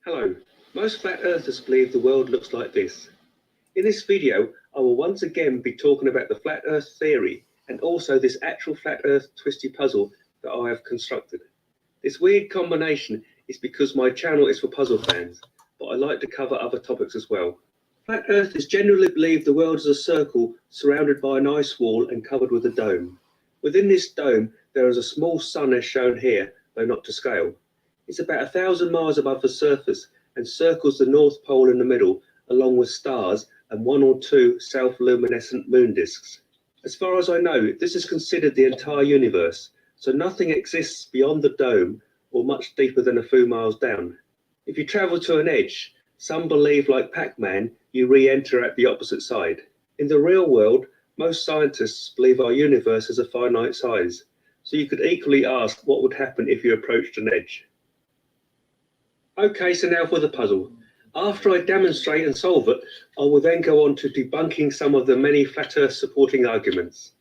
Hello. Most flat earthers believe the world looks like this. In this video, I will once again be talking about the flat earth theory and also this actual flat earth twisty puzzle that I have constructed. This weird combination is because my channel is for puzzle fans, but I like to cover other topics as well. Flat earthers generally believe the world is a circle surrounded by an ice wall and covered with a dome. Within this dome, there is a small sun as shown here, though not to scale. It's about 1,000 miles above the surface and circles the North Pole in the middle, along with stars and one or two self-luminescent moon disks. As far as I know, this is considered the entire universe, so nothing exists beyond the dome or much deeper than a few miles down. If you travel to an edge, some believe, like Pac-Man, you re-enter at the opposite side. In the real world, most scientists believe our universe is a finite size, so you could equally ask what would happen if you approached an edge. Okay, so now for the puzzle. After I demonstrate and solve it, I will then go on to debunking some of the many flat earth supporting arguments.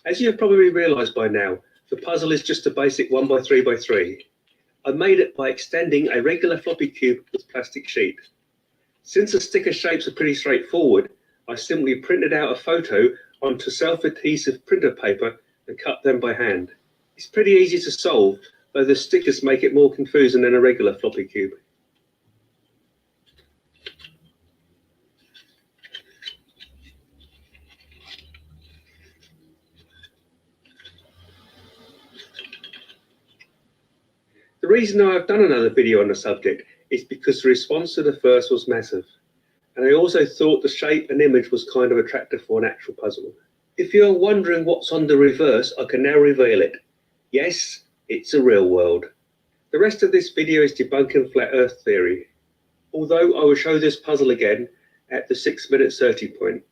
As you have probably realised by now, the puzzle is just a basic 1x3x3. I made it by extending a regular floppy cube with plastic sheet. Since the sticker shapes are pretty straightforward, I simply printed out a photo onto self-adhesive printer paper and cut them by hand. It's pretty easy to solve, though the stickers make it more confusing than a regular floppy cube. The reason I have done another video on the subject is because the response to the first was massive, and I also thought the shape and image was kind of attractive for an actual puzzle. If you're wondering what's on the reverse, I can now reveal it. Yes, it's a real world. The rest of this video is debunking flat earth theory, although I will show this puzzle again at the 6-minute 30 point.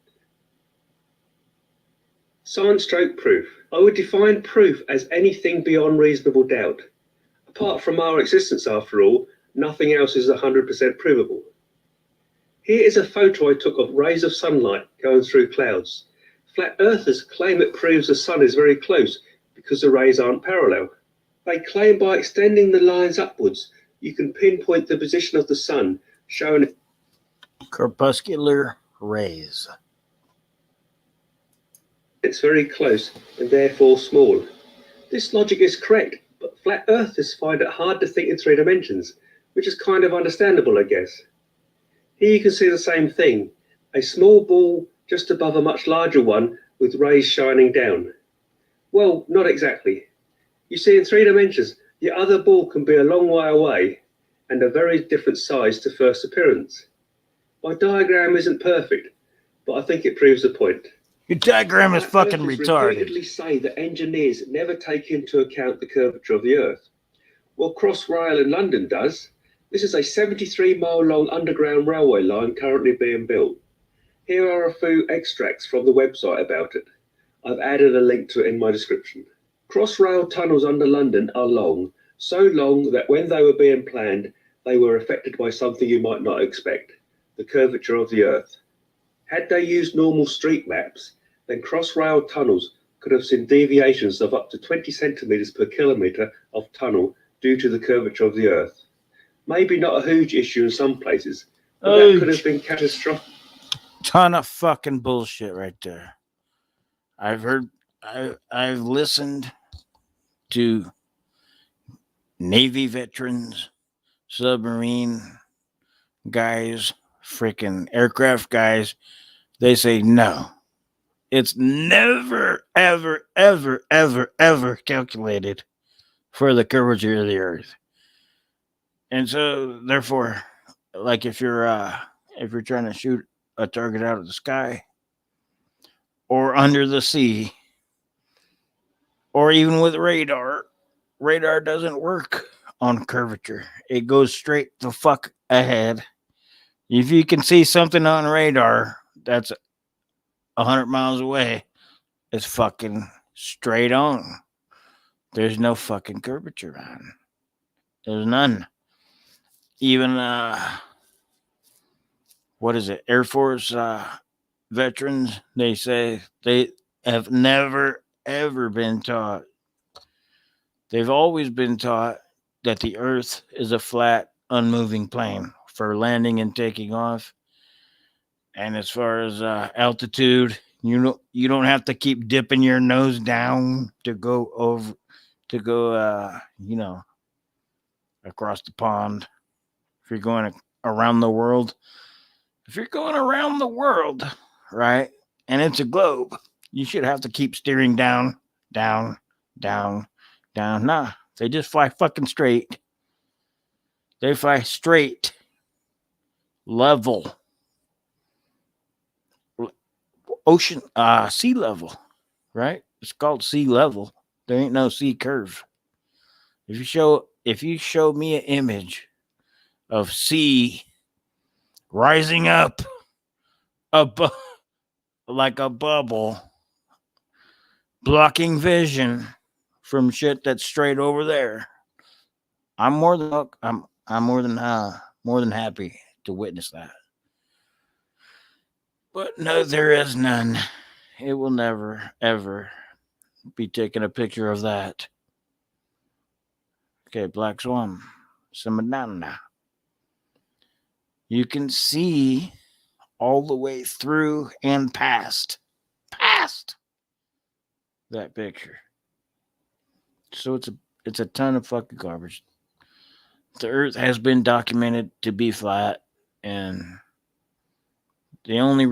Science stroke proof. I would define proof as anything beyond reasonable doubt. Apart from our existence, after all, nothing else is 100% provable. Here is a photo I took of rays of sunlight going through clouds. Flat earthers claim it proves the sun is very close because the rays aren't parallel. They claim by extending the lines upwards, you can pinpoint the position of the sun, showing corpuscular rays. It's very close and therefore small. This logic is correct, but flat earthers find it hard to think in 3 dimensions, which is kind of understandable, I guess. Here you can see the same thing, a small ball just above a much larger one with rays shining down. Well, not exactly. You see, in 3 dimensions, the other ball can be a long way away and a very different size to first appearance. My diagram isn't perfect, but I think it proves the point. Your diagram is fucking retarded. Repeatedly say that engineers never take into account the curvature of the Earth. Well, Crossrail in London does. This is a 73-mile long underground railway line currently being built. Here are a few extracts from the website about it. I've added a link to it in my description. Crossrail tunnels under London are long, so long that when they were being planned, they were affected by something you might not expect, the curvature of the Earth. Had they used normal street maps, then Crossrail tunnels could have seen deviations of up to 20 centimetres per kilometre of tunnel due to the curvature of the Earth. Maybe not a huge issue in some places, but that could have been catastrophic. Ton of fucking bullshit right there. I've listened to Navy veterans, submarine guys, freaking aircraft guys. They say no. It's never, ever, ever, ever, ever calculated for the curvature of the Earth. And so, therefore, like if you're trying to shoot a target out of the sky or under the sea, or even with radar doesn't work on curvature. It goes straight the fuck ahead. If you can see something on radar that's 100 miles away, it's fucking straight on. There's no fucking curvature, man. There's none. Even, what is it, Air Force veterans, they say they have never, ever been taught. They've always been taught that the Earth is a flat unmoving plane for landing and taking off. And as far as altitude, you don't have to keep dipping your nose down to go across the pond. If you're going around the world, right, and it's a globe, you should have to keep steering down, down, down, down. Nah, they just fly fucking straight. They fly straight, level, ocean, sea level, right? It's called sea level. There ain't no sea curve. If you show me an image of sea rising up above like a bubble, blocking vision from shit that's straight over there, I'm more than happy to witness that. But no, there is none. It will never ever be taking a picture of that. Okay, Black Swan, Simanana. You can see all the way through and past that picture. So it's a ton of fucking garbage. The Earth has been documented to be flat, and the only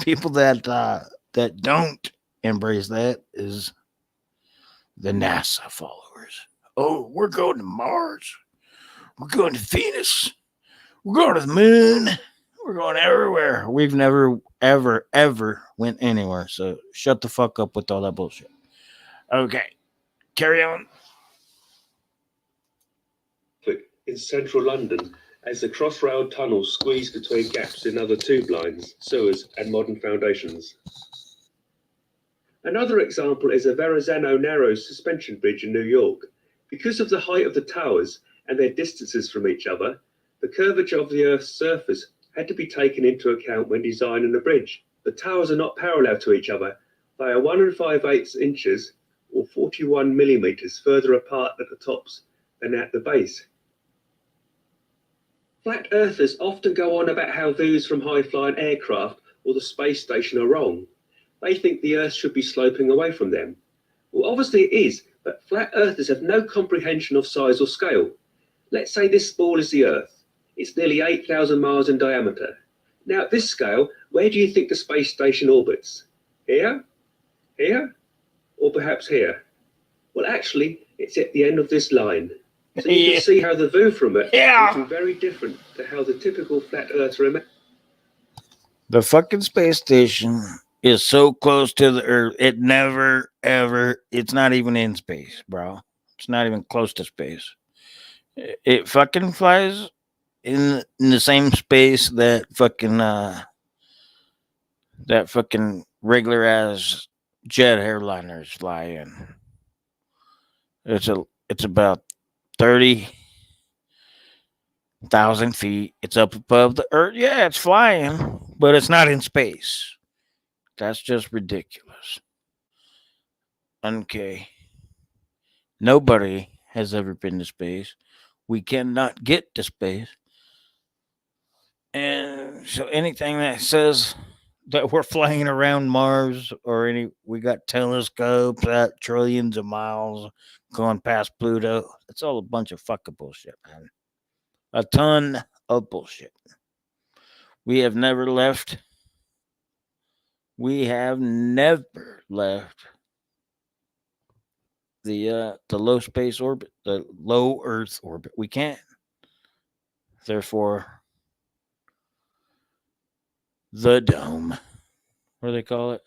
people that don't embrace that is the NASA followers. Oh, we're going to Mars. We're going to Venus. We're going to the moon. We're going everywhere. We've never, ever, ever went anywhere. So shut the fuck up with all that bullshit. Okay, carry on. In central London, as the Crossrail tunnel squeezed between gaps in other tube lines, sewers, and modern foundations. Another example is the Verrazano Narrows suspension bridge in New York. Because of the height of the towers and their distances from each other, the curvature of the Earth's surface had to be taken into account when designing the bridge. The towers are not parallel to each other. They are 1 5/8 inches or 41 millimeters further apart at the tops than at the base. Flat earthers often go on about how views from high-flying aircraft or the space station are wrong. They think the Earth should be sloping away from them. Well, obviously it is, but flat earthers have no comprehension of size or scale. Let's say this ball is the Earth. It's nearly 8,000 miles in diameter. Now, at this scale, where do you think the space station orbits? Here? Here? Or perhaps here? Well, actually, it's at the end of this line. So you can see how the view from it will be very different to how the typical flat earther imagines. The fucking space station is so close to the Earth, it never, ever, it's not even in space, bro. It's not even close to space. It fucking flies in the same space that fucking regular ass jet airliners fly in. It's about 30,000 feet. It's up above the Earth. Yeah, it's flying, but it's not in space. That's just ridiculous. Okay. Nobody has ever been to space. We cannot get to space. And so anything that says that we're flying around Mars or we got telescopes at trillions of miles going past Pluto, it's all a bunch of fucking bullshit, man. A ton of bullshit. We have never left the low space orbit, the low Earth orbit. We can't. Therefore, the dome. What do they call it?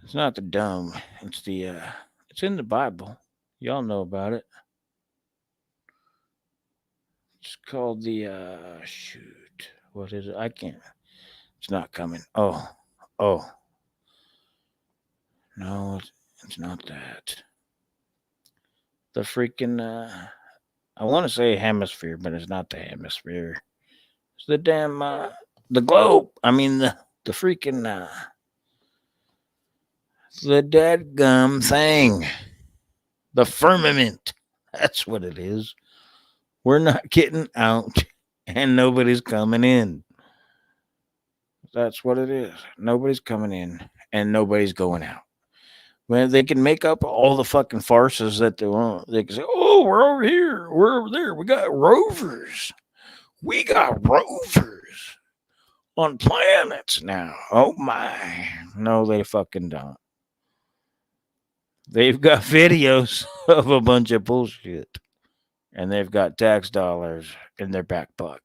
It's not the dome. It's it's in the Bible. Y'all know about it. It's called the shoot. What is it? I can't. It's not coming. Oh. No, it's not that. The freaking I want to say hemisphere, but it's not the hemisphere. It's the damn the globe. I mean the freaking the dadgum thing. The firmament. That's what it is. We're not getting out, and nobody's coming in. That's what it is. Nobody's coming in, and nobody's going out. When they can make up all the fucking farces that they want, they can say, "Oh, we're over here, we're over there. We got rovers. We got rovers on planets now." Oh my! No, they fucking don't. They've got videos of a bunch of bullshit, and they've got tax dollars in their back pocket.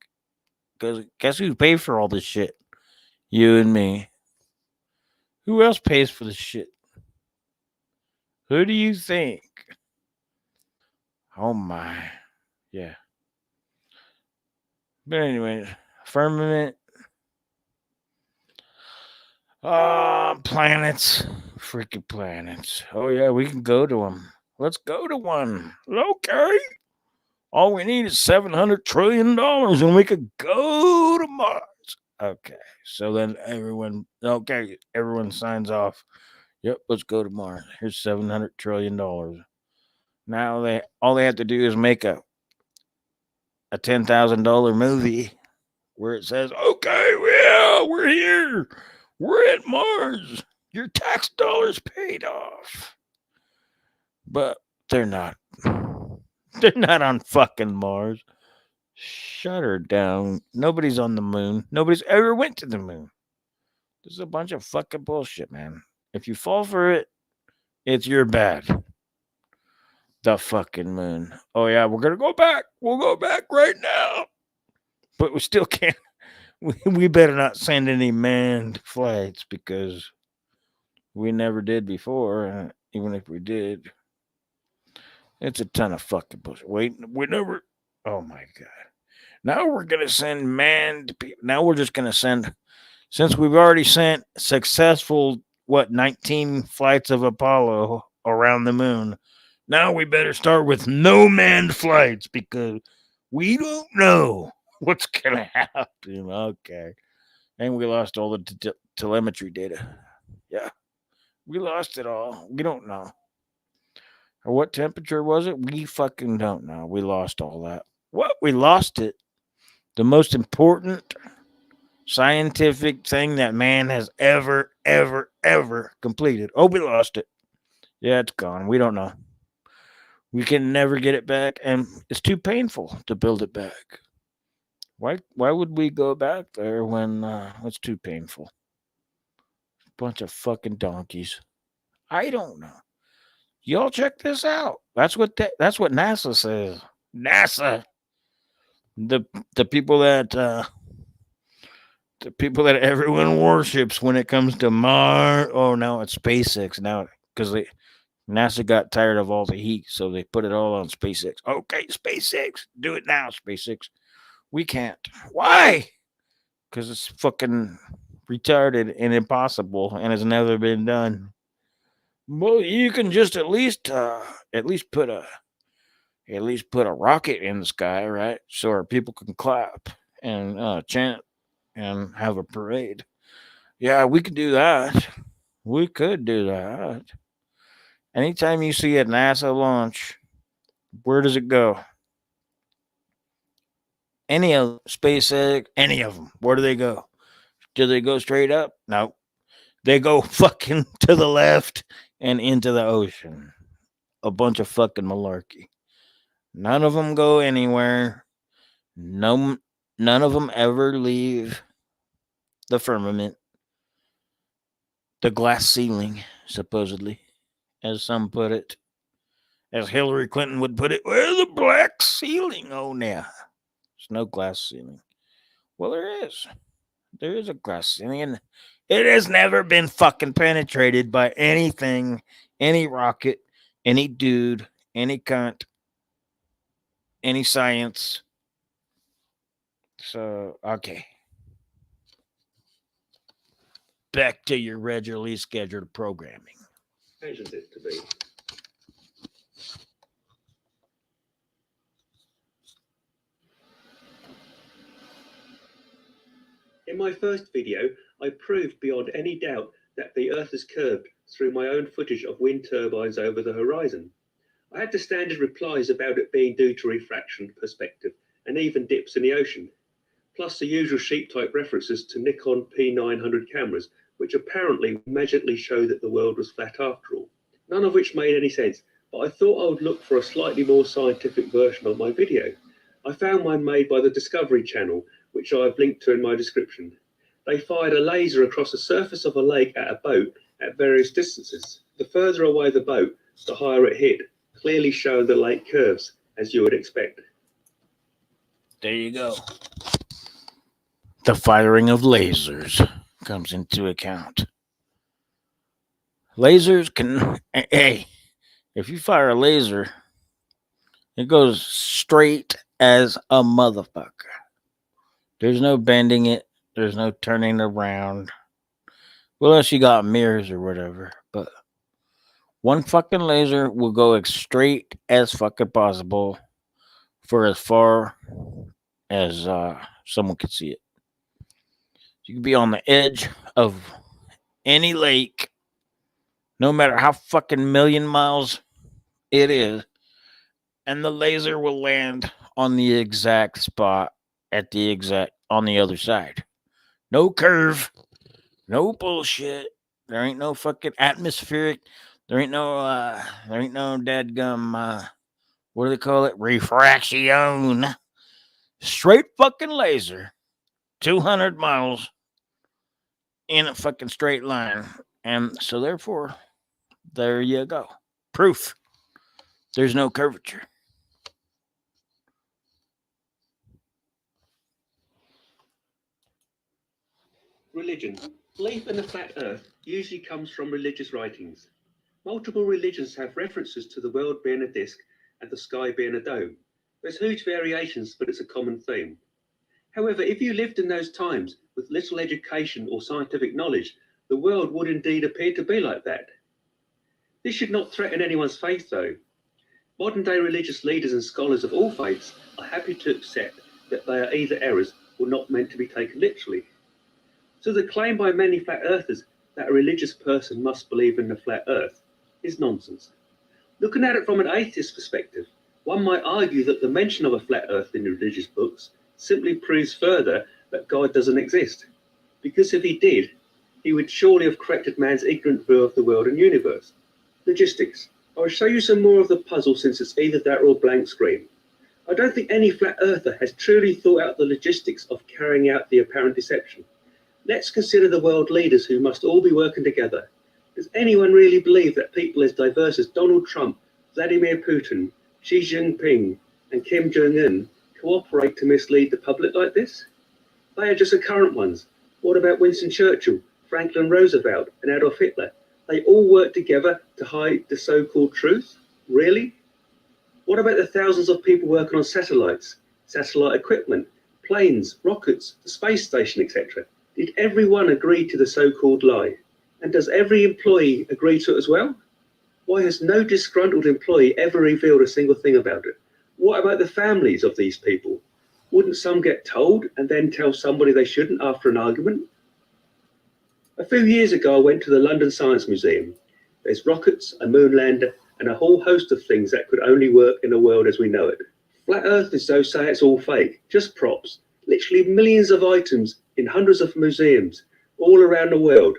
Because guess who pays for all this shit? You and me. Who else pays for this shit? Who do you think? Oh my. Yeah. But anyway, firmament. Planets. Freaking planets. Oh yeah, we can go to them. Let's go to one. Okay. All we need is $700 trillion and we could go to Mars. Okay. So then everyone signs off. Yep, let's go to Mars. Here's $700 trillion. Now all they have to do is make a $10,000 movie where it says, "Okay, yeah, we're here. We're at Mars. Your tax dollars paid off." But they're not. They're not on fucking Mars. Shut her down. Nobody's on the moon. Nobody's ever went to the moon. This is a bunch of fucking bullshit, man. If you fall for it, it's your bad. The fucking moon. Oh yeah, we're gonna go back. We'll go back right now. But we still can't. We better not send any manned flights because we never did before. Even if we did, it's a ton of fucking bullshit. Wait, we never. Oh my god. Now we're gonna send manned people. Now we're just gonna send. Since we've already sent successful 19 flights of Apollo around the moon. Now we better start with no manned flights because we don't know what's gonna happen. Okay. And we lost all the telemetry data. Yeah. We lost it all. We don't know. Or what temperature was it? We fucking don't know. We lost all that. What? We lost it. The most important scientific thing that man has ever completed. Oh, we lost it. Yeah, it's gone. We don't know. We can never get it back, and it's too painful to build it back. Why would we go back there when it's too painful? Bunch of fucking donkeys. I don't know. Y'all check this out. That's what NASA says. NASA. The the people that everyone worships when it comes to Mars. Oh, now it's SpaceX now because NASA got tired of all the heat, so they put it all on SpaceX. Okay, SpaceX, do it now, SpaceX. We can't. Why? Because it's fucking retarded and impossible, and it's never been done. Well, you can just at least put a rocket in the sky, right? So our people can clap and chant and have a parade. Yeah, we could do that. We could do that. Anytime you see a NASA launch, where does it go? Any of SpaceX, any of them. Where do they go? Do they go straight up? No. They go fucking to the left and into the ocean. A bunch of fucking malarkey. None of them go anywhere. No, none of them ever leave the firmament. The glass ceiling, supposedly, as some put it. As Hillary Clinton would put it, where's the black ceiling? Oh, now. There's no glass ceiling. Well, there is. There is a glass ceiling, and it has never been fucking penetrated by anything, any rocket, any dude, any cunt, any science. So, okay. Back to your regularly scheduled programming. Occasions it to be. In my first video, I proved beyond any doubt that the Earth is curved through my own footage of wind turbines over the horizon. I had the standard replies about it being due to refraction, perspective, and even dips in the ocean, plus the usual sheep-type references to Nikon P900 cameras, which apparently magically show that the world was flat after all. None of which made any sense, but I thought I would look for a slightly more scientific version of my video. I found one made by the Discovery Channel, which I have linked to in my description. They fired a laser across the surface of a lake at a boat at various distances. The further away the boat, the higher it hit, clearly showing the lake curves, as you would expect. There you go. The firing of lasers comes into account. Lasers can, hey, if you fire a laser, it goes straight as a motherfucker. There's no bending it. There's no turning around. Well, unless you got mirrors or whatever. But one fucking laser will go as straight as fucking possible for as far as someone can see it. You can be on the edge of any lake, no matter how fucking million miles it is, and the laser will land on the exact spot on the other side. No curve, no bullshit. There ain't no fucking atmospheric. There ain't no dadgum, what do they call it? Refraction. Straight fucking laser. 200 miles in a fucking straight line. And so therefore, there you go. Proof. There's no curvature. Religion. Belief in the flat earth usually comes from religious writings. Multiple religions have references to the world being a disk and the sky being a dome. There's huge variations, but it's a common theme. However, if you lived in those times with little education or scientific knowledge, the world would indeed appear to be like that. This should not threaten anyone's faith, though. Modern-day religious leaders and scholars of all faiths are happy to accept that they are either errors or not meant to be taken literally. So the claim by many flat earthers that a religious person must believe in the flat earth is nonsense. Looking at it from an atheist perspective, one might argue that the mention of a flat earth in religious books simply proves further that God doesn't exist. Because if he did, he would surely have corrected man's ignorant view of the world and universe. Logistics. I will show you some more of the puzzle since it's either that or a blank screen. I don't think any flat earther has truly thought out the logistics of carrying out the apparent deception. Let's consider the world leaders who must all be working together. Does anyone really believe that people as diverse as Donald Trump, Vladimir Putin, Xi Jinping, and Kim Jong-un cooperate to mislead the public like this? They are just the current ones. What about Winston Churchill, Franklin Roosevelt, and Adolf Hitler? They all work together to hide the so-called truth? Really? What about the thousands of people working on satellites, satellite equipment, planes, rockets, the space station, etc.? Did everyone agree to the so-called lie? And does every employee agree to it as well? Why has no disgruntled employee ever revealed a single thing about it? What about the families of these people? Wouldn't some get told and then tell somebody they shouldn't after an argument? A few years ago, I went to the London Science Museum. There's rockets, a moon lander, and a whole host of things that could only work in a world as we know it. Flat earthers, though, say it's all fake, just props. Literally millions of items in hundreds of museums all around the world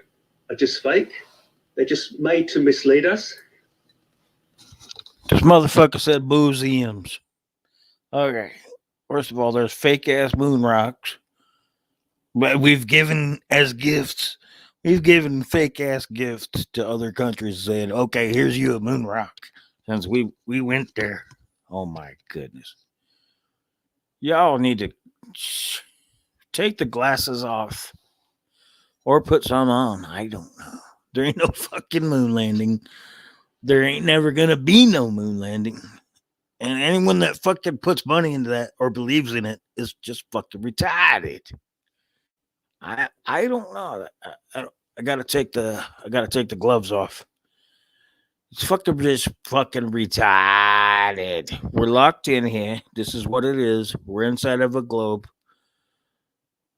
are just fake. They're just made to mislead us. This motherfucker said museums. Okay. First of all, there's fake ass moon rocks. But we've given as gifts. We've given fake ass gifts to other countries saying, okay, here's you a moon rock. Since we went there. Oh my goodness. Y'all need to take the glasses off. Or put some on. I don't know. There ain't no fucking moon landing. There ain't never gonna be no moon landing. And anyone that fucking puts money into that or believes in it is just fucking retarded. I don't know. I gotta take the gloves off. It's fucking just fucking retarded. We're locked in here. This is what it is. We're inside of a globe.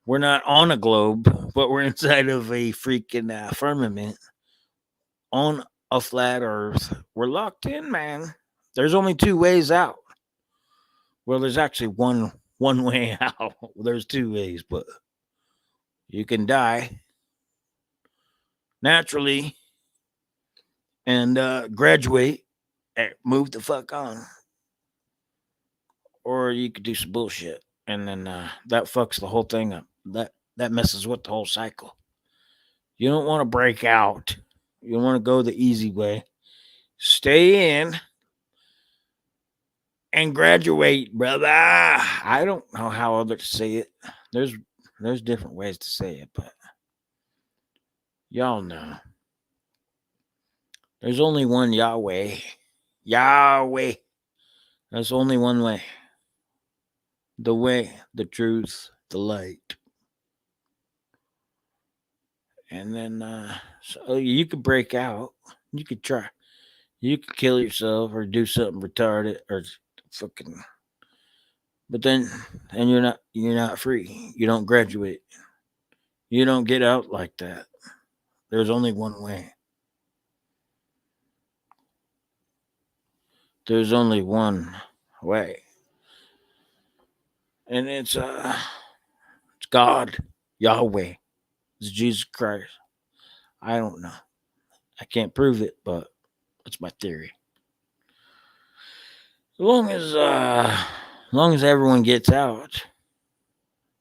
We're not on a globe, but we're inside of a freaking firmament on a flat earth. We're locked in, man. There's only two ways out. Well, there's actually one way out. There's two ways, but you can die naturally and graduate and move the fuck on. Or you could do some bullshit, and then that fucks the whole thing up. That messes with the whole cycle. You don't want to break out. You don't want to go the easy way. Stay in and graduate, brother. I don't know how other to say it. There's different ways to say it, but y'all know. There's only one Yahweh. Yahweh. There's only one way. The way, the truth, the light. And then so you could break out. You could try. You could kill yourself or do something retarded or fucking. But then and you're not free. You don't graduate. You don't get out like that. There's only one way. There's only one way. And it's God, Yahweh. It's Jesus Christ. I don't know. I can't prove it, but that's my theory. As long as everyone gets out,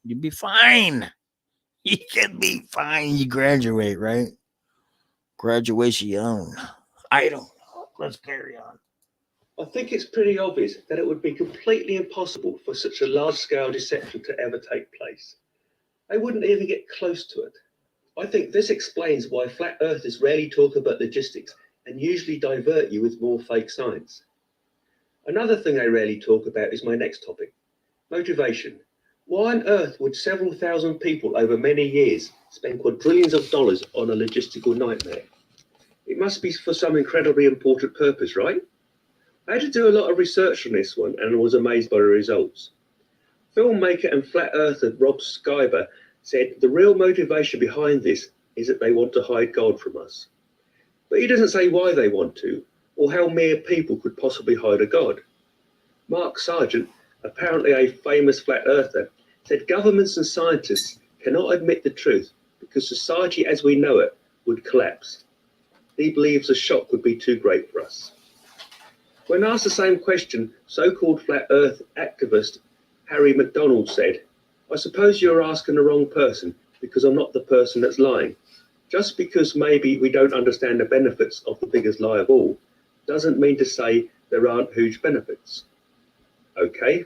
you'll be fine. You can be fine. You graduate, right? Graduation. I don't know. Let's carry on. I think it's pretty obvious that it would be completely impossible for such a large-scale deception to ever take place. They wouldn't even get close to it. I think this explains why flat earthers rarely talk about logistics and usually divert you with more fake science. Another thing they rarely talk about is my next topic, motivation. Why on earth would several thousand people over many years spend quadrillions of dollars on a logistical nightmare? It must be for some incredibly important purpose, right? I had to do a lot of research on this one and was amazed by the results. Filmmaker and flat earther Rob Skyber said the real motivation behind this is that they want to hide God from us. But he doesn't say why they want to, or how mere people could possibly hide a God. Mark Sargent, apparently a famous flat earther, said governments and scientists cannot admit the truth because society as we know it would collapse. He believes the shock would be too great for us. When asked the same question, so-called flat earth activist Harry McDonald said, I suppose you're asking the wrong person because I'm not the person that's lying. Just because maybe we don't understand the benefits of the biggest lie of all doesn't mean to say there aren't huge benefits. Okay?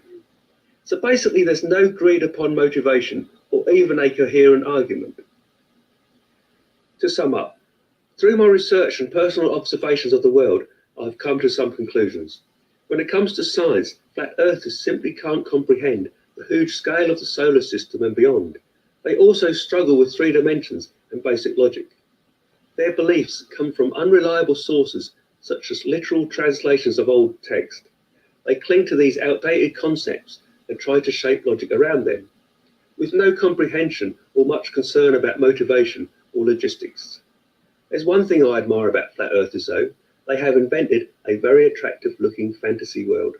So basically there's no agreed upon motivation or even a coherent argument. To sum up, through my research and personal observations of the world, I've come to some conclusions. When it comes to science, flat earthers simply can't comprehend the huge scale of the solar system and beyond. They also struggle with 3 dimensions and basic logic. Their beliefs come from unreliable sources, such as literal translations of old text. They cling to these outdated concepts and try to shape logic around them, with no comprehension or much concern about motivation or logistics. There's one thing I admire about flat earthers though. They have invented a very attractive looking fantasy world.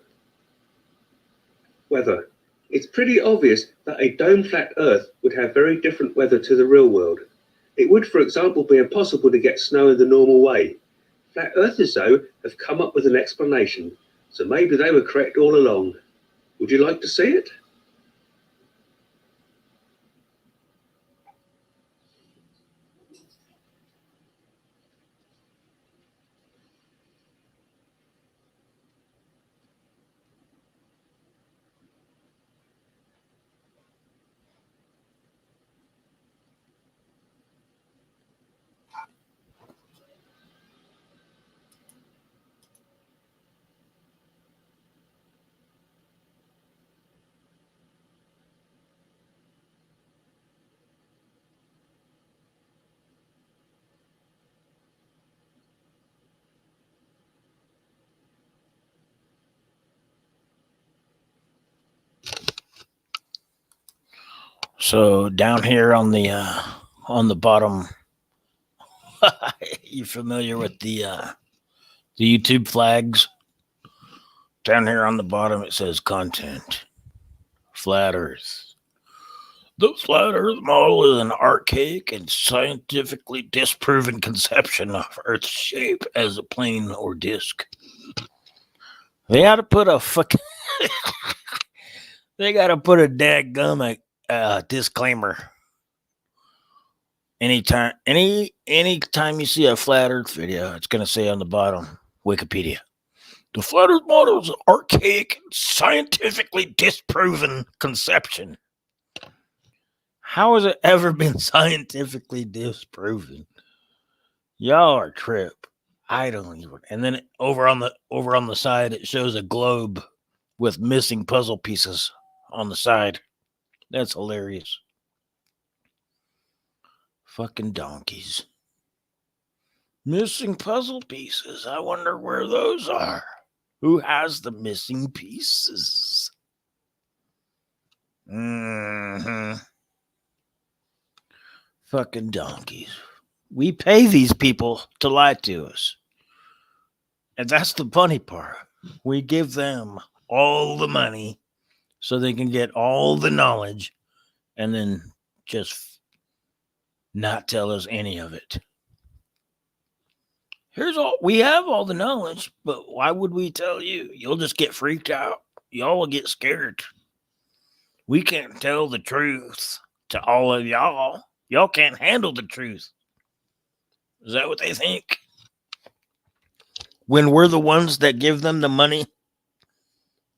Weather. It's pretty obvious that a dome flat earth would have very different weather to the real world. It would, for example, be impossible to get snow in the normal way. Flat earthers, though, have come up with an explanation, so maybe they were correct all along. Would you like to see it? So down here on the bottom, you familiar with the YouTube flags? Down here on the bottom, it says content. Flat Earth. The flat Earth model is an archaic and scientifically disproven conception of Earth's shape as a plane or disc. They got to put a fucking... they got to put a dadgummit disclaimer. Anytime you see a flat Earth video, it's going to say on the bottom, Wikipedia. The flat Earth model is an archaic, scientifically disproven conception. How has it ever been scientifically disproven? Y'all are trip. I don't even. And then over on the side, it shows a globe with missing puzzle pieces on the side. That's hilarious. Fucking donkeys. Missing puzzle pieces. I wonder where those are. Who has the missing pieces? Fucking donkeys. We pay these people to lie to us. And that's the funny part. We give them all the money so they can get all the knowledge and then just not tell us any of it. We have all the knowledge, but why would we tell you? You'll just get freaked out. Y'all will get scared. We can't tell the truth to all of y'all. Y'all can't handle the truth. Is that what they think? When we're the ones that give them the money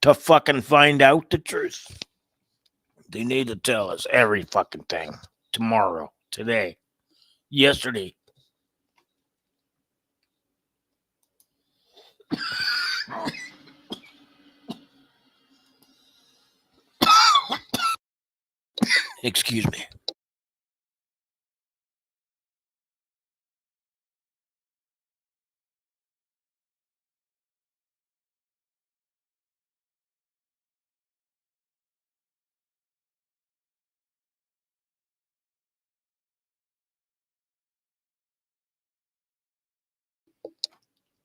to fucking find out the truth, they need to tell us every fucking thing. Tomorrow, today, yesterday. Excuse me.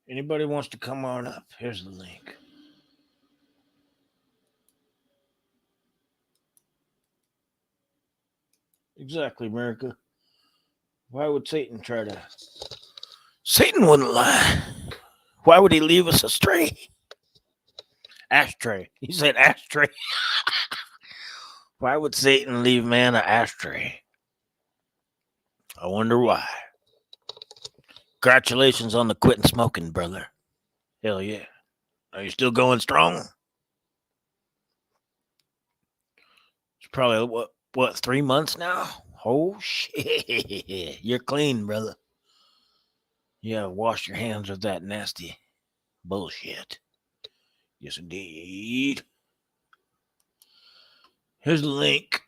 Anybody wants to come on up? Here's the link. Exactly, America. Why would Satan try to... Satan wouldn't lie. Why would he leave us astray? Ashtray. He said ashtray. Why would Satan leave man an ashtray? I wonder why. Congratulations on the quitting smoking, brother. Hell yeah. Are you still going strong? It's probably, what, 3 months now? Oh, shit. You're clean, brother. Yeah, wash your hands of that nasty bullshit. Yes, indeed. Here's the link.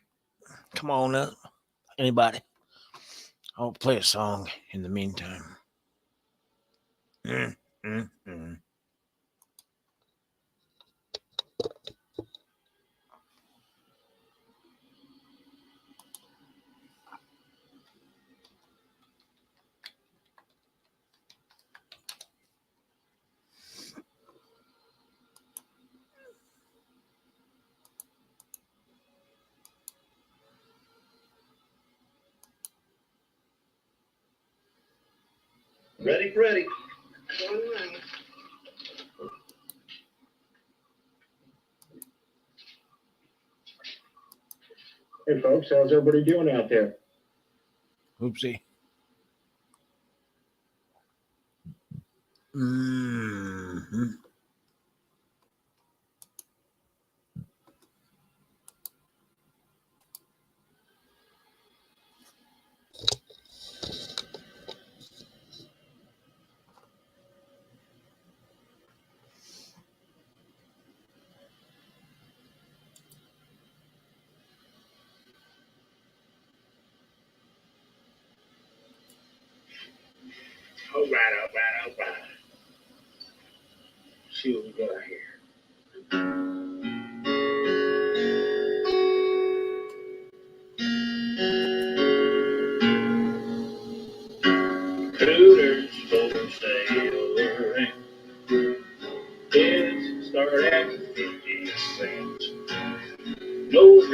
Come on up. Anybody? I'll play a song in the meantime. Ready. Hey, folks, how's everybody doing out there? Oopsie. All right. See what we got here. Hooters for sailoring. Kids start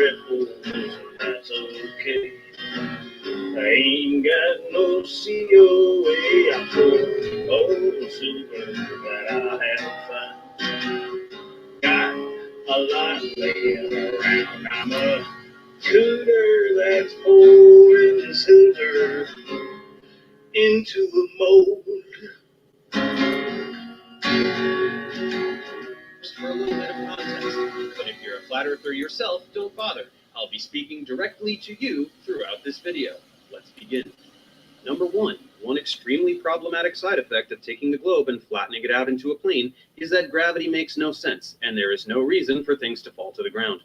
ripples, that's okay. I ain't got no COA. I'm full of silver that I have found. Got a lot laying around. I'm a tutor that's pouring silver into a mold. Just for a little bit of context, but if you're a flat earther yourself, don't bother. I'll be speaking directly to you throughout this video. Let's begin. Number one extremely problematic side effect of taking the globe and flattening it out into a plane is that gravity makes no sense, and there is no reason for things to fall to the ground.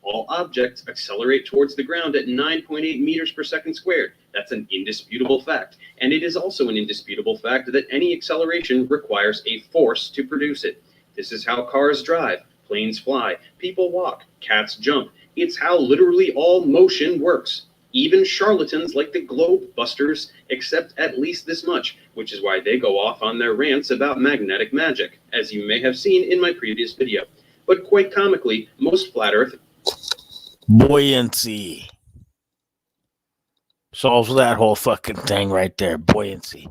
All objects accelerate towards the ground at 9.8 meters per second squared. That's an indisputable fact. And it is also an indisputable fact that any acceleration requires a force to produce it. This is how cars drive, planes fly, people walk, cats jump. It's how literally all motion works. Even charlatans like the globe busters accept at least this much, which is why they go off on their rants about magnetic magic, as you may have seen in my previous video. But quite comically, most flat earth Buoyancy solves that whole fucking thing right there. Buoyancy.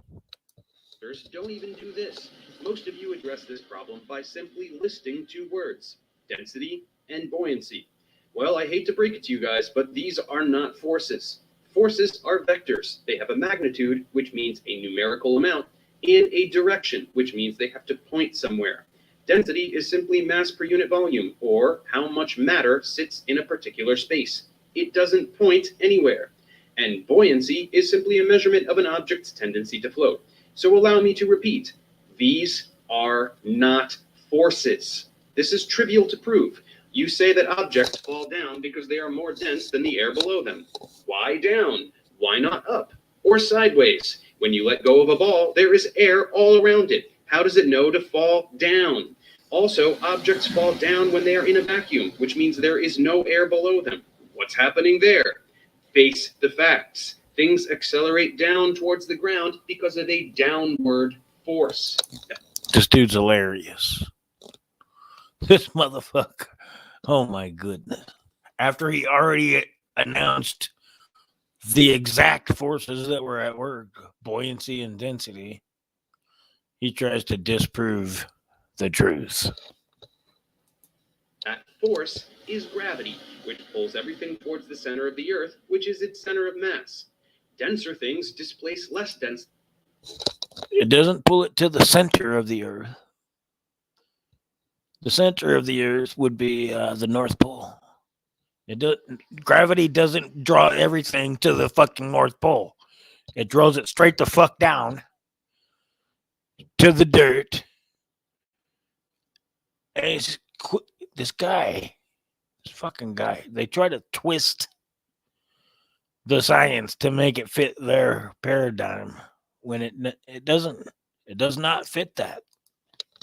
don't even do this. Most of you address this problem by simply listing two words, density and buoyancy. Well, I hate to break it to you guys, but these are not forces. Forces are vectors. They have a magnitude, which means a numerical amount, and a direction, which means they have to point somewhere. Density is simply mass per unit volume, or how much matter sits in a particular space. It doesn't point anywhere. And buoyancy is simply a measurement of an object's tendency to float. So allow me to repeat, these are not forces. This is trivial to prove. You say that objects fall down because they are more dense than the air below them. Why down? Why not up? Or sideways? When you let go of a ball, there is air all around it. How does it know to fall down? Also, objects fall down when they are in a vacuum, which means there is no air below them. What's happening there? Face the facts. Things accelerate down towards the ground because of a downward force. This dude's hilarious. This motherfucker. Oh my goodness. After he already announced the exact forces that were at work, buoyancy and density, he tries to disprove the truth. That force is gravity, which pulls everything towards the center of the Earth, which is its center of mass. Denser things displace less dense. It doesn't pull it to the center of the Earth. The center of the Earth would be the North Pole. Gravity doesn't draw everything to the fucking North Pole. It draws it straight the fuck down to the dirt. And this fucking guy, they try to twist the science to make it fit their paradigm when it does not fit that.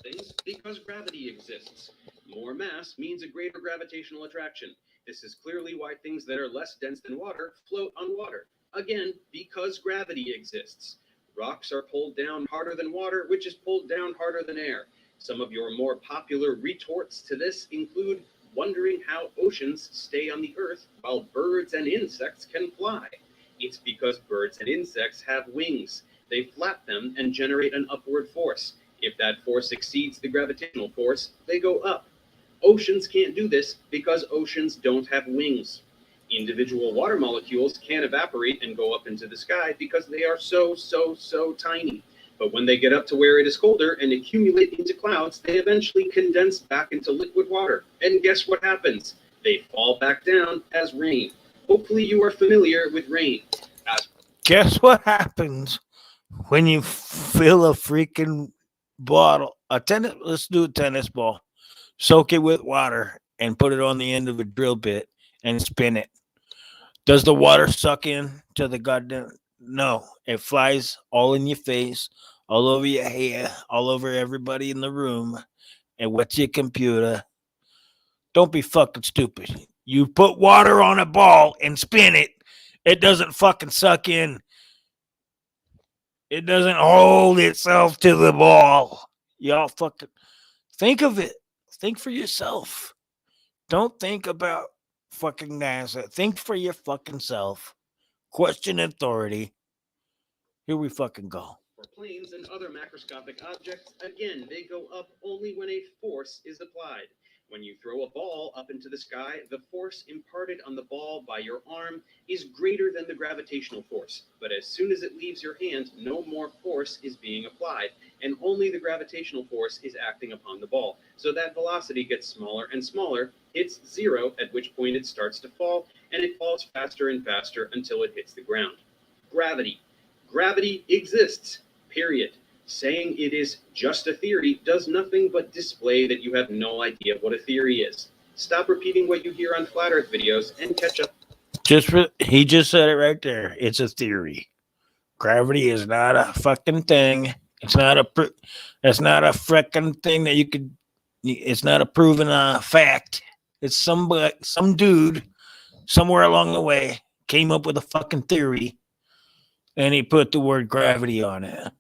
Things because gravity exists. More mass means a greater gravitational attraction. This is clearly why things that are less dense than water float on water. Again, because gravity exists. Rocks are pulled down harder than water, which is pulled down harder than air. Some of your more popular retorts to this include wondering how oceans stay on the Earth while birds and insects can fly. It's because birds and insects have wings. They flap them and generate an upward force. If that force exceeds the gravitational force, they go up. Oceans can't do this because oceans don't have wings. Individual water molecules can't evaporate and go up into the sky because they are so tiny. But when they get up to where it is colder and accumulate into clouds, they eventually condense back into liquid water. And guess what happens? They fall back down as rain. Hopefully you are familiar with rain. Guess what happens when you fill a freaking bottle, let's do a tennis ball, soak it with water and put it on the end of a drill bit and spin it. Does the water suck in to the goddamn? No, it flies all in your face, all over your hair, all over everybody in the room, and wets your computer. Don't be fucking stupid. You put water on a ball and spin it, it doesn't fucking suck in. It doesn't hold itself to the ball. Y'all fucking think of it. Think for yourself. Don't think about fucking NASA. Think for your fucking self. Question authority. Here we fucking go. For planes and other macroscopic objects, again, they go up only when a force is applied. When you throw a ball up into the sky, the force imparted on the ball by your arm is greater than the gravitational force. But as soon as it leaves your hand, no more force is being applied, and only the gravitational force is acting upon the ball. So that velocity gets smaller and smaller, hits zero, at which point it starts to fall, and it falls faster and faster until it hits the ground. Gravity. Gravity exists, period. Saying it is just a theory does nothing but display that you have no idea what a theory is. Stop repeating what you hear on flat Earth videos and catch up. He just said it right there. It's a theory. Gravity is not a fucking thing. It's not a freaking thing that you could. It's not a proven fact. It's some dude somewhere along the way came up with a fucking theory, and he put the word gravity on it.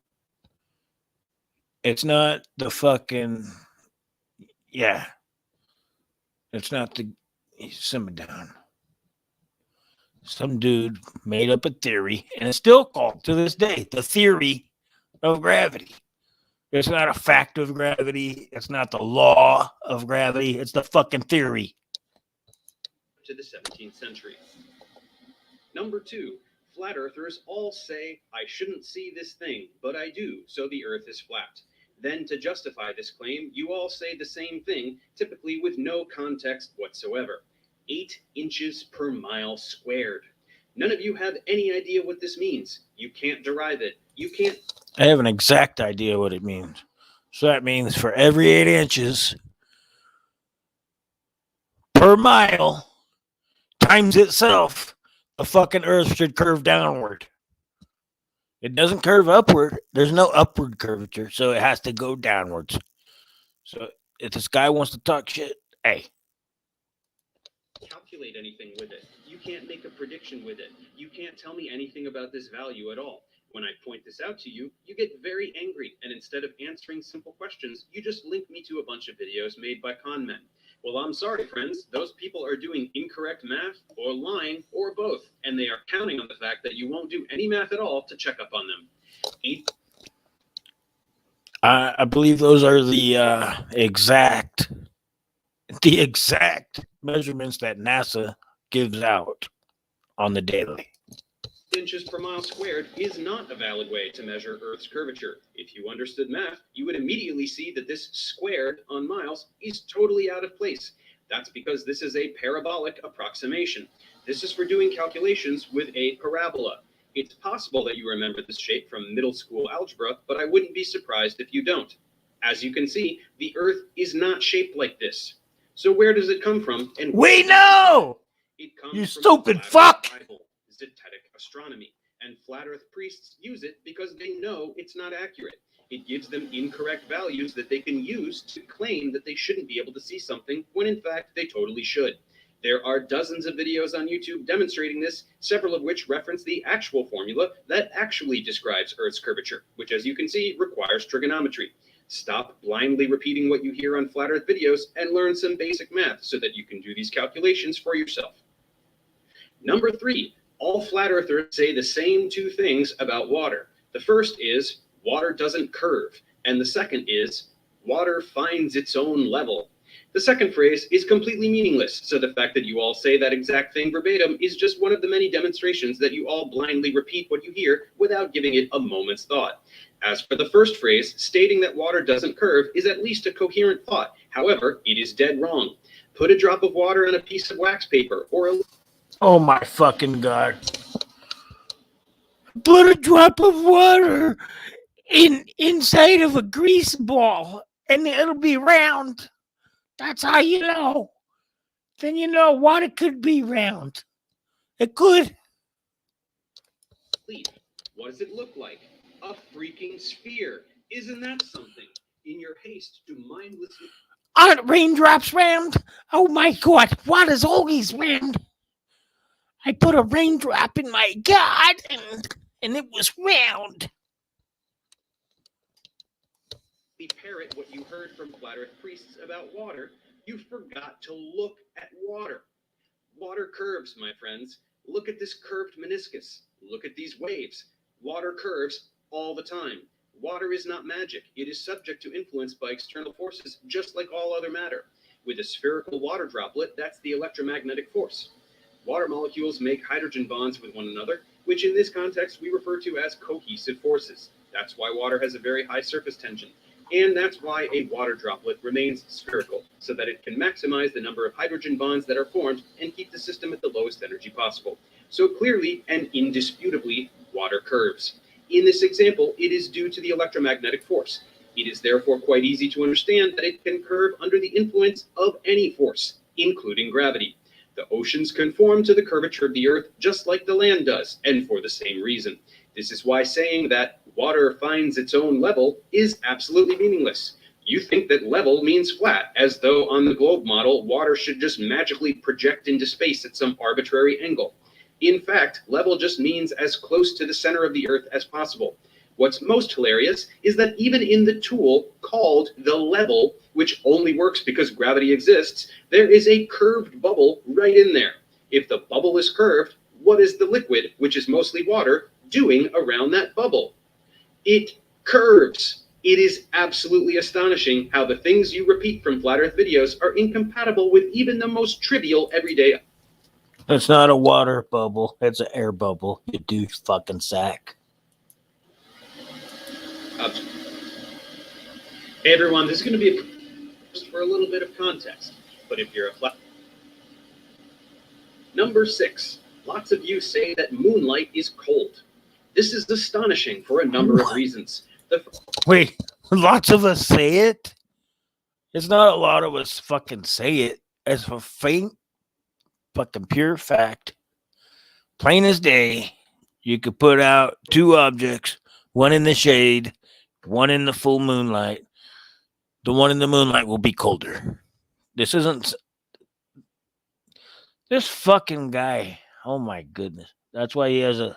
It's not the fucking, yeah. It's not the, simmer down. Some dude made up a theory, and it's still called to this day the theory of gravity. It's not a fact of gravity. It's not the law of gravity. It's the fucking theory. To the 17th century. Number 2. Flat earthers all say, I shouldn't see this thing, but I do, so the earth is flat. Then, to justify this claim, you all say the same thing, typically with no context whatsoever. 8 inches per mile squared. None of you have any idea what this means. You can't derive it. You can't. I have an exact idea what it means. So that means for every 8 inches per mile times itself, the fucking earth should curve downward. It doesn't curve upward. There's no upward curvature, so it has to go downwards. So if this guy wants to talk shit, hey. Calculate anything with it. You can't make a prediction with it. You can't tell me anything about this value at all. When I point this out to you, you get very angry, and instead of answering simple questions, you just link me to a bunch of videos made by con men. Well, I'm sorry, friends. Those people are doing incorrect math, or lying, or both, and they are counting on the fact that you won't do any math at all to check up on them. I believe those are the exact measurements that NASA gives out on the daily. Inches per mile squared is not a valid way to measure Earth's curvature. If you understood math, you would immediately see that this squared on miles is totally out of place. That's because this is a parabolic approximation. This is for doing calculations with a parabola. It's possible that you remember this shape from middle school algebra, but I wouldn't be surprised if you don't. As you can see, the Earth is not shaped like this. So where does it come from? And we know! It comes you from stupid fuck! Bible, Zetetic astronomy, and flat Earth priests use it because they know it's not accurate. It gives them incorrect values that they can use to claim that they shouldn't be able to see something when in fact they totally should. There are dozens of videos on YouTube demonstrating this, several of which reference the actual formula that actually describes Earth's curvature, which as you can see requires trigonometry. Stop blindly repeating what you hear on flat Earth videos and learn some basic math so that you can do these calculations for yourself. Number 3, all flat earthers say the same 2 things about water. The first is water doesn't curve, and the second is water finds its own level. The second phrase is completely meaningless, so the fact that you all say that exact thing verbatim is just one of the many demonstrations that you all blindly repeat what you hear without giving it a moment's thought. As for the first phrase, stating that water doesn't curve is at least a coherent thought. However, it is dead wrong. Put a drop of water on a piece of wax paper or a... Oh my fucking God. Put a drop of water inside of a grease ball and it'll be round. That's how you know. Then you know water could be round. It could. What does it look like? A freaking sphere. Isn't that something? In your haste to mindlessly... Aren't raindrops round? Oh my God, water's always round. I put a raindrop in my garden and it was round. Parrot what you heard from flat Earth priests about water, you forgot to look at water. Water curves, my friends. Look at this curved meniscus. Look at these waves. Water curves all the time. Water is not magic. It is subject to influence by external forces, just like all other matter. With a spherical water droplet, that's the electromagnetic force. Water molecules make hydrogen bonds with one another, which in this context we refer to as cohesive forces. That's why water has a very high surface tension. And that's why a water droplet remains spherical, so that it can maximize the number of hydrogen bonds that are formed and keep the system at the lowest energy possible. So clearly and indisputably, water curves. In this example, it is due to the electromagnetic force. It is therefore quite easy to understand that it can curve under the influence of any force, including gravity. The oceans conform to the curvature of the Earth just like the land does, and for the same reason. This is why saying that water finds its own level is absolutely meaningless. You think that level means flat, as though on the globe model, water should just magically project into space at some arbitrary angle. In fact, level just means as close to the center of the Earth as possible. What's most hilarious is that even in the tool called the level, which only works because gravity exists, there is a curved bubble right in there. If the bubble is curved, what is the liquid, which is mostly water, doing around that bubble? It curves. It is absolutely astonishing how the things you repeat from Flat Earth videos are incompatible with even the most trivial everyday. It's not a water bubble. It's an air bubble, you douche fucking sack. Hey everyone, this is going to be just for a little bit of context, but if you're a flat... Number 6. Lots of you say that moonlight is cold. This is astonishing for a number of reasons. Wait, lots of us say it? It's not a lot of us fucking say it. It's a faint, fucking pure fact. Plain as day, you could put out 2 objects, one in the shade, one in the full moonlight. The one in the moonlight will be colder. This isn't... This fucking guy. Oh my goodness. That's why he has a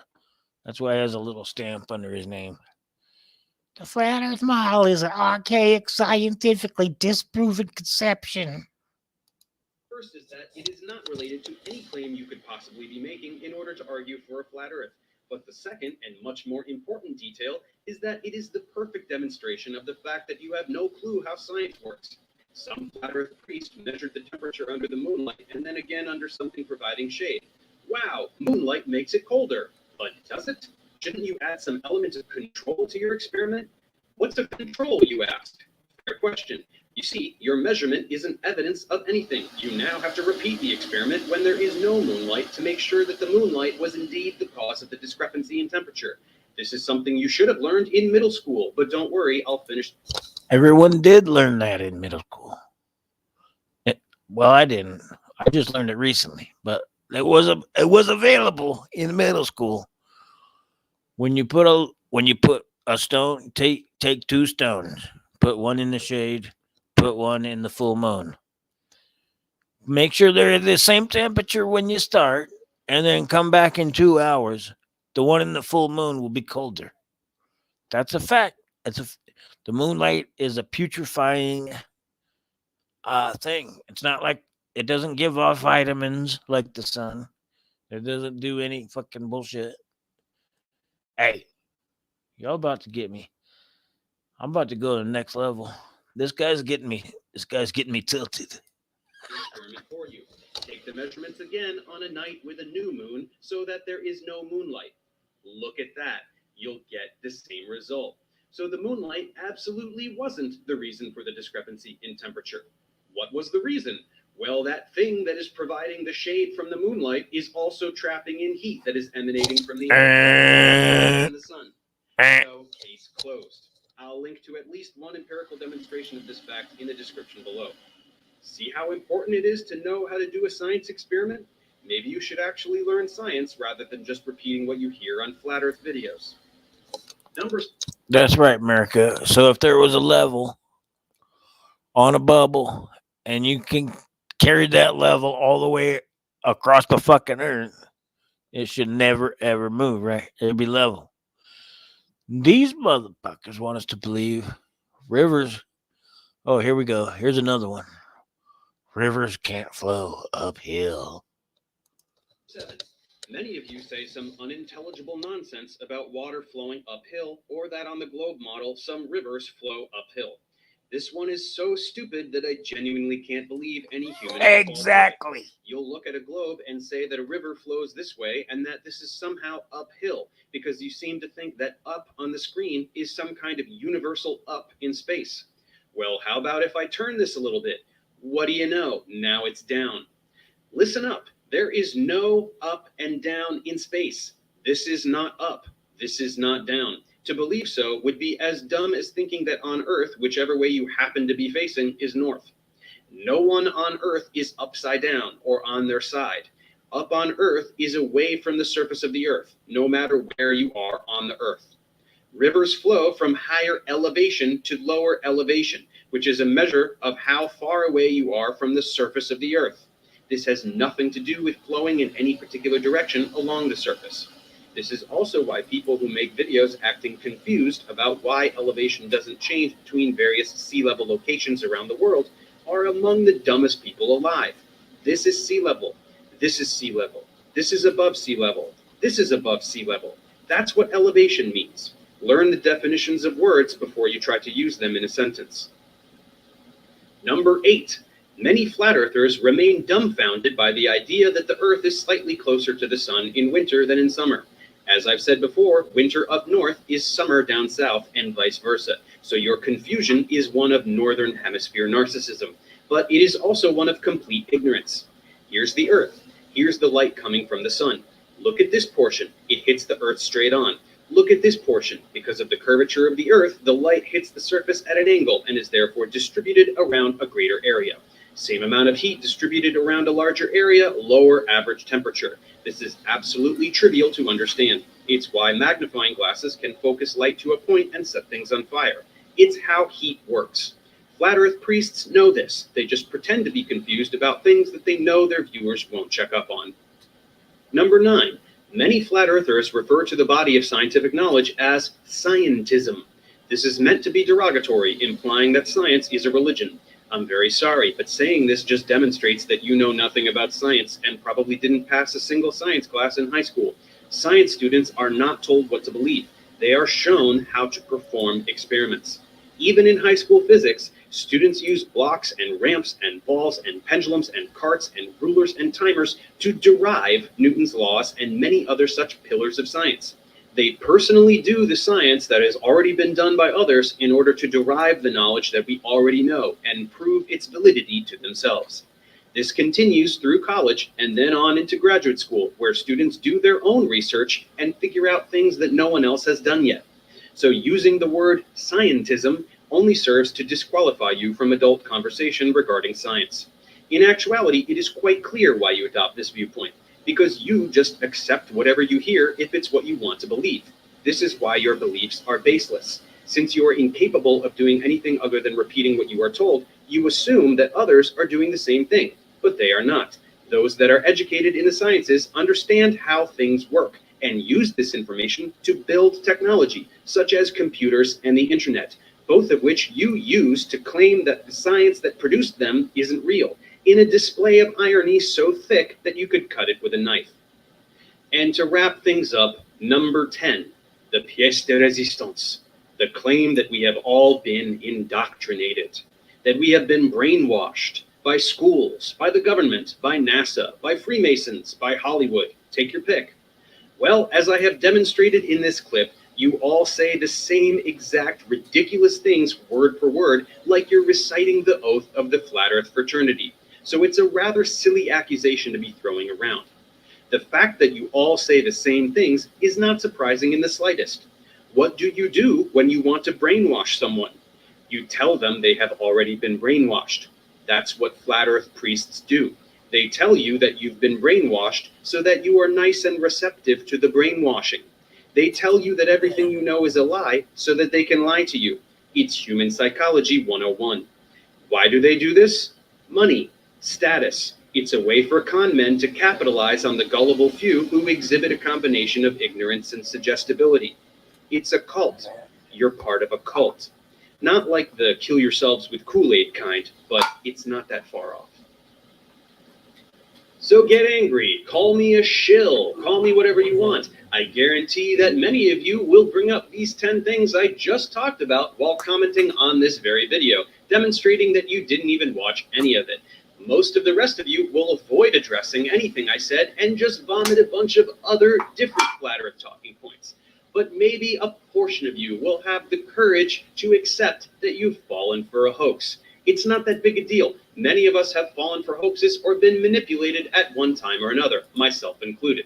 little stamp under his name. The flat Earth model is an archaic, scientifically disproven conception. First is that it is not related to any claim you could possibly be making in order to argue for a flat Earth. But the second and much more important detail is that it is the perfect demonstration of the fact that you have no clue how science works. Some flat Earth priest measured the temperature under the moonlight and then again under something providing shade. Wow, moonlight makes it colder. But does it? Shouldn't you add some element of control to your experiment? What's a control, you ask? Fair question. You see, your measurement isn't evidence of anything. You now have to repeat the experiment when there is no moonlight to make sure that the moonlight was indeed the cause of the discrepancy in temperature. This is something you should have learned in middle school, but don't worry, I'll finish. Everyone did learn that in middle school. Well, I didn't. I just learned it recently, but it was available in middle school. When you put a stone, take 2 stones, put one in the shade, put one in the full moon. Make sure they're the same temperature when you start, and then come back in 2 hours. The one in the full moon will be colder. That's a fact. The moonlight is a putrefying thing. It's not like it doesn't give off vitamins like the sun. It doesn't do any fucking bullshit. Hey, y'all about to get me. I'm about to go to the next level. This guy's getting me tilted. Experiment for you. Take the measurements again on a night with a new moon so that there is no moonlight. Look at that. You'll get the same result. So the moonlight absolutely wasn't the reason for the discrepancy in temperature. What was the reason? Well, that thing that is providing the shade from the moonlight is also trapping in heat that is emanating from the sun. So, case closed. I'll link to at least one empirical demonstration of this fact in the description below. See how important it is to know how to do a science experiment? Maybe you should actually learn science rather than just repeating what you hear on Flat Earth videos. That's right, America. So if there was a level on a bubble and you can carry that level all the way across the fucking Earth, it should never, ever move, right? It'd be level. These motherfuckers want us to believe rivers. Oh, here we go. Here's another one. Rivers can't flow uphill. 7. Many of you say some unintelligible nonsense about water flowing uphill, or that on the globe model some rivers flow uphill. This one is so stupid that I genuinely can't believe any human. Exactly. You'll look at a globe and say that a river flows this way and that this is somehow uphill, because you seem to think that up on the screen is some kind of universal up in space. Well, how about if I turn this a little bit? What do you know? Now it's down. Listen up. There is no up and down in space. This is not up. This is not down. To believe so would be as dumb as thinking that on Earth, whichever way you happen to be facing is north. No one on Earth is upside down or on their side. Up on Earth is away from the surface of the Earth, no matter where you are on the Earth. Rivers flow from higher elevation to lower elevation, which is a measure of how far away you are from the surface of the Earth. This has nothing to do with flowing in any particular direction along the surface. This is also why people who make videos acting confused about why elevation doesn't change between various sea level locations around the world are among the dumbest people alive. This is sea level. This is sea level. This is above sea level. This is above sea level. That's what elevation means. Learn the definitions of words before you try to use them in a sentence. Number 8. Many flat earthers remain dumbfounded by the idea that the Earth is slightly closer to the sun in winter than in summer. As I've said before, winter up north is summer down south and vice versa. So your confusion is one of northern hemisphere narcissism, but it is also one of complete ignorance. Here's the Earth. Here's the light coming from the sun. Look at this portion. It hits the Earth straight on. Look at this portion. Because of the curvature of the Earth, the light hits the surface at an angle and is therefore distributed around a greater area. Same amount of heat distributed around a larger area, lower average temperature. This is absolutely trivial to understand. It's why magnifying glasses can focus light to a point and set things on fire. It's how heat works. Flat Earth priests know this. They just pretend to be confused about things that they know their viewers won't check up on. Number 9. Many flat earthers refer to the body of scientific knowledge as scientism. This is meant to be derogatory, implying that science is a religion. I'm very sorry, but saying this just demonstrates that you know nothing about science and probably didn't pass a single science class in high school. Science students are not told what to believe. They are shown how to perform experiments. Even in high school physics, students use blocks and ramps and balls and pendulums and carts and rulers and timers to derive Newton's laws and many other such pillars of science. They personally do the science that has already been done by others in order to derive the knowledge that we already know and prove its validity to themselves. This continues through college and then on into graduate school, where students do their own research and figure out things that no one else has done yet. So using the word scientism only serves to disqualify you from adult conversation regarding science. In actuality, it is quite clear why you adopt this viewpoint, because you just accept whatever you hear if it's what you want to believe. This is why your beliefs are baseless. Since you are incapable of doing anything other than repeating what you are told, you assume that others are doing the same thing, but they are not. Those that are educated in the sciences understand how things work and use this information to build technology, such as computers and the internet, both of which you use to claim that the science that produced them isn't real, in a display of irony so thick that you could cut it with a knife. And to wrap things up, number 10, the pièce de résistance, the claim that we have all been indoctrinated, that we have been brainwashed by schools, by the government, by NASA, by Freemasons, by Hollywood. Take your pick. Well, as I have demonstrated in this clip, you all say the same exact ridiculous things word for word, like you're reciting the oath of the Flat Earth fraternity. So it's a rather silly accusation to be throwing around. The fact that you all say the same things is not surprising in the slightest. What do you do when you want to brainwash someone? You tell them they have already been brainwashed. That's what Flat Earth priests do. They tell you that you've been brainwashed so that you are nice and receptive to the brainwashing. They tell you that everything you know is a lie so that they can lie to you. It's human psychology 101. Why do they do this? Money, status. It's a way for con men to capitalize on the gullible few who exhibit a combination of ignorance and suggestibility. It's a cult. You're part of a cult. Not like the kill yourselves with Kool-Aid kind, but it's not that far off. So get angry, call me a shill, call me whatever you want. I guarantee that many of you will bring up these 10 things I just talked about while commenting on this very video, demonstrating that you didn't even watch any of it. Most of the rest of you will avoid addressing anything I said and just vomit a bunch of other different flat earth talking points. But maybe a portion of you will have the courage to accept that you've fallen for a hoax. It's not that big a deal. Many of us have fallen for hoaxes or been manipulated at one time or another, myself included.